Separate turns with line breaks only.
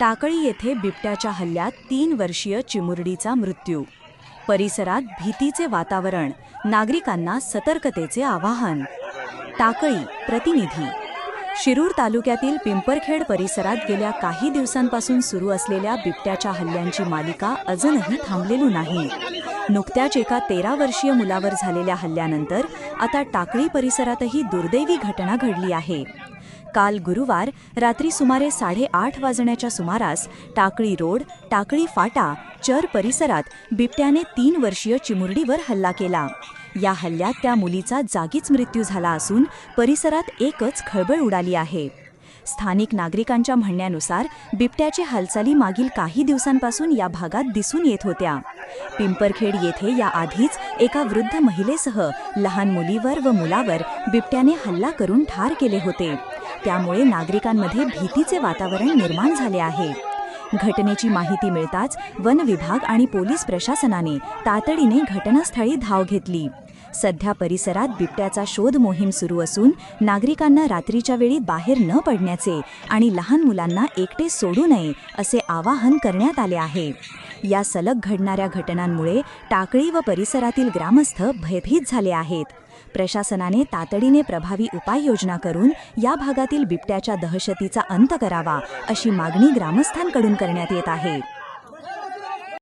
टाकळी येथे बिबट्याच्या हल्ल्यात 3 वर्षीय चिमुरडीचा मृत्यू. परिसरात भीतीचे वातावरण, नागरिकांना सतर्कतेचे आवाहन. टाकळी प्रतिनिधी. शिरूर तालुक्यातील पिंपरखेड परिसरात गेल्या काही दिवसांपासून सुरू असलेल्या बिबट्याच्या हल्ल्यांची मालिका अजूनही थांबलेली नाही. नुकत्याच एका 13 वर्षीय मुलावर झालेल्या हल्ल्यानंतर आता टाकळी परिसरातही दुर्दैवी घटना घडली आहे. काल गुरुवार रात्री सुमारे 8:30 वाजण्याच्या सुमारास टाकळी रोड, टाकळी फाटा, चर परिसरात बिबट्याने 3 वर्षीय चिमुरडीवर हल्ला केला. या हल्ल्यात त्या मुलीचा जागीच मृत्यू झाला असून परिसरात एकच खळबळ उडाली आहे. स्थानिक नागरिकांच्या म्हणण्यानुसार बिबट्याची हालचाली मागील काही दिवसांपासून या भागात दिसून येत होत्या. पिंपरखेड येथे या आधीच एका वृद्ध महिलेसह लहान मुलीवर व मुलावर बिबट्याने हल्ला करून ठार केले होते. त्यामुळे नागरिकांमध्ये भीतीचे वातावरण निर्माण झाले आहे. घटनेची माहिती मिळताच वन विभाग आणि पोलीस प्रशासनाने तातडीने घटनास्थळी धाव घेतली. सध्या परिसरात बिबट्याचा शोध मोहीम सुरू असून नागरिकांना रात्रीच्या वेळी बाहेर न पडण्याचे आणि लहान मुलांना एकटे सोडू नये असे आवाहन करण्यात आले आहे. या सलग घडणाऱ्या घटनांमुळे टाकळी व परिसरातील ग्रामस्थ भयभीत झाले आहेत. प्रशासनाने तातडीने प्रभावी उपाययोजना करून या भागातील बिबट्याच्या दहशतीचा अंत करावा अशी मागणी ग्रामस्थांकडून करण्यात येत आहे.